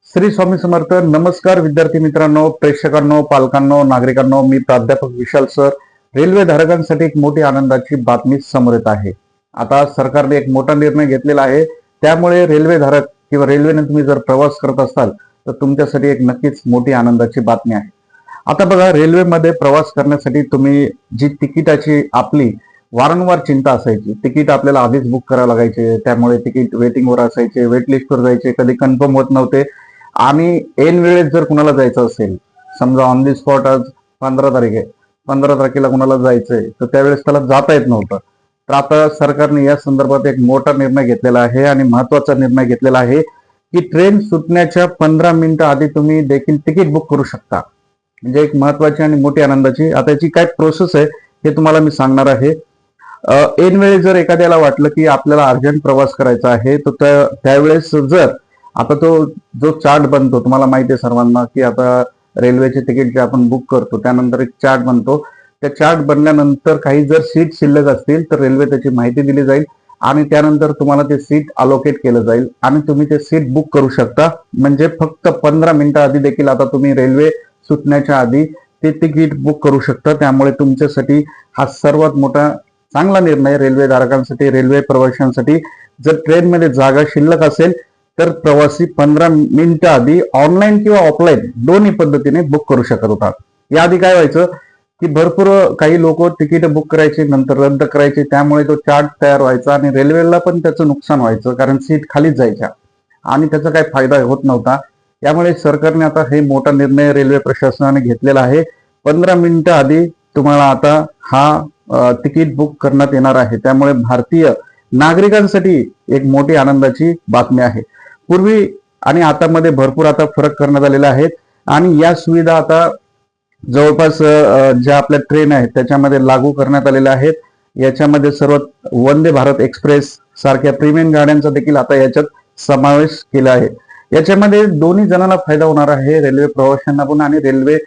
श्री स्वामी समर्थ. नमस्कार विद्यार्थी मित्रांनो, प्रेक्षकांनो, पालकांनो, नागरिकांनो. मी प्राध्यापक विशाल सर. रेल्वे धारकांसाठी एक मोठी आनंदाची बातमी समोर येत आहे. आता सरकारने एक मोठा निर्णय घेतलेला आहे. त्यामुळे रेल्वे धारक किंवा रेल्वेने तुम्ही जर प्रवास करत असाल तर तुमच्यासाठी एक नक्कीच मोठी आनंदाची बातमी आहे. आता बघा, रेल्वेमध्ये प्रवास करण्यासाठी तुम्ही जी तिकिटाची आपली वारंवार चिंता असायची, तिकीट आपल्याला आधीच बुक करावं लागायचे, त्यामुळे तिकीट वेटिंगवर असायचे, वेट लिस्टवर जायचे, कधी कन्फर्म होत नव्हते. आणि ऐन वेळेत जर कुणाला जायचं असेल, समजा ऑन दी स्पॉट आज 15 तारीख आहे, 15 तारखेला कुणाला जायचंय तर त्यावेळेस त्याला जाता येत नव्हतं. तर आता सरकारने या संदर्भात एक मोठा निर्णय घेतलेला आहे आणि महत्वाचा निर्णय घेतलेला आहे की ट्रेन सुटण्याच्या 15 मिनिटं आधी तुम्ही देखील तिकीट बुक करू शकता. म्हणजे एक महत्वाची आणि मोठी आनंदाची. आता याची काय प्रोसेस आहे हे तुम्हाला मी सांगणार आहे. ऐन वेळेस जर एखाद्याला वाटलं की आपल्याला अर्जंट प्रवास करायचा आहे तर त्यावेळेस जर आता तो जो चार्ट बनतो, तुम्हाला माहिती आहे सर्वांना की आता रेल्वेचे तिकीट जे आपण बुक करतो त्यानंतर एक चार्ट बनतो. त्या चार्ट बनल्यानंतर काही जर सीट शिल्लक असतील तर रेल्वे त्याची माहिती दिली जाईल आणि त्यानंतर तुम्हाला ते सीट अलोकेट केलं जाईल आणि तुम्ही ते सीट बुक करू शकता. म्हणजे फक्त 15 मिनिटं आधी देखील आता तुम्ही रेल्वे सुटण्याच्या आधी ते तिकीट बुक करू शकता. त्यामुळे तुमच्यासाठी हा सर्वात मोठा चांगला निर्णय रेल्वे धारकांसाठी, रेल्वे प्रवाशांसाठी. जर ट्रेनमध्ये जागा शिल्लक असेल तर प्रवासी 15 मिनिटं आधी ऑनलाईन किंवा ऑफलाईन दोन्ही पद्धतीने बुक करू शकत होता. याआधी काय व्हायचं की भरपूर काही लोक तिकीट बुक करायचे, नंतर रद्द करायचे, त्यामुळे तो चार्ट तयार व्हायचा आणि रेल्वेला पण त्याचं नुकसान व्हायचं, कारण सीट खालीच जायच्या आणि त्याचा काही फायदा होत नव्हता. त्यामुळे सरकारने आता हे मोठा निर्णय रेल्वे प्रशासनाने घेतलेला आहे. 15 मिनिटं आधी तुम्हाला आता हा तिकीट बुक करण्यात येणार आहे. त्यामुळे भारतीय नागरिकांसाठी एक मोठी आनंदाची बातमी आहे. पूर्वी आणि आता मध्ये भरपूर आता फरक करण्यात आलेला आहे आणि या सुविधा आता जवळपास ज्या आपल्या ट्रेन आहेत त्याच्यामध्ये लागू करण्यात आलेल्या आहेत. याच्यामध्ये सर्वात वंदे भारत एक्सप्रेस सारख्या प्रीमियम गाड्यांचा देखील आता याच्यात समावेश केला आहे. याच्यामध्ये दोन्ही जणांना फायदा होणार आहे, रेल्वे प्रवाशांना पण आणि रेल्वे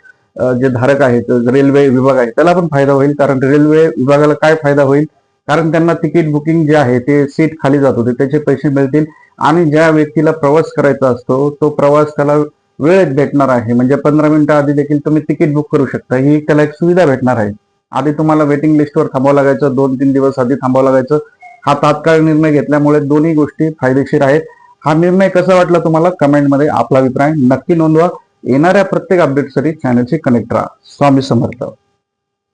जे धारक आहेत, रेल्वे विभाग आहे त्याला पण फायदा होईल. कारण रेल्वे विभागाला काय फायदा होईल, कारण त्यांना तिकीट बुकिंग जे आहे ते सीट खाली जात होते त्याचे पैसे मिळतील आणि ज्या व्यक्तीला प्रवास करायचा असतो तो प्रवास त्याला वेळेत भेटणार आहे. म्हणजे 15 मिनिटं आधी देखील तुम्ही तिकीट बुक करू शकता. ही त्याला एक सुविधा भेटणार आहे. आधी तुम्हाला वेटिंग लिस्टवर थांबावं लागायचं, 2-3 दिवस आधी थांबावं लागायचं. हा तात्काळ निर्णय घेतल्यामुळे दोन्ही गोष्टी फायदेशीर आहेत. हा निर्णय कसा वाटला तुम्हाला कमेंटमध्ये आपला अभिप्राय नक्की नोंदवा. येणाऱ्या प्रत्येक अपडेटसाठी चॅनलशी कनेक्ट राहा. स्वामी समर्थ.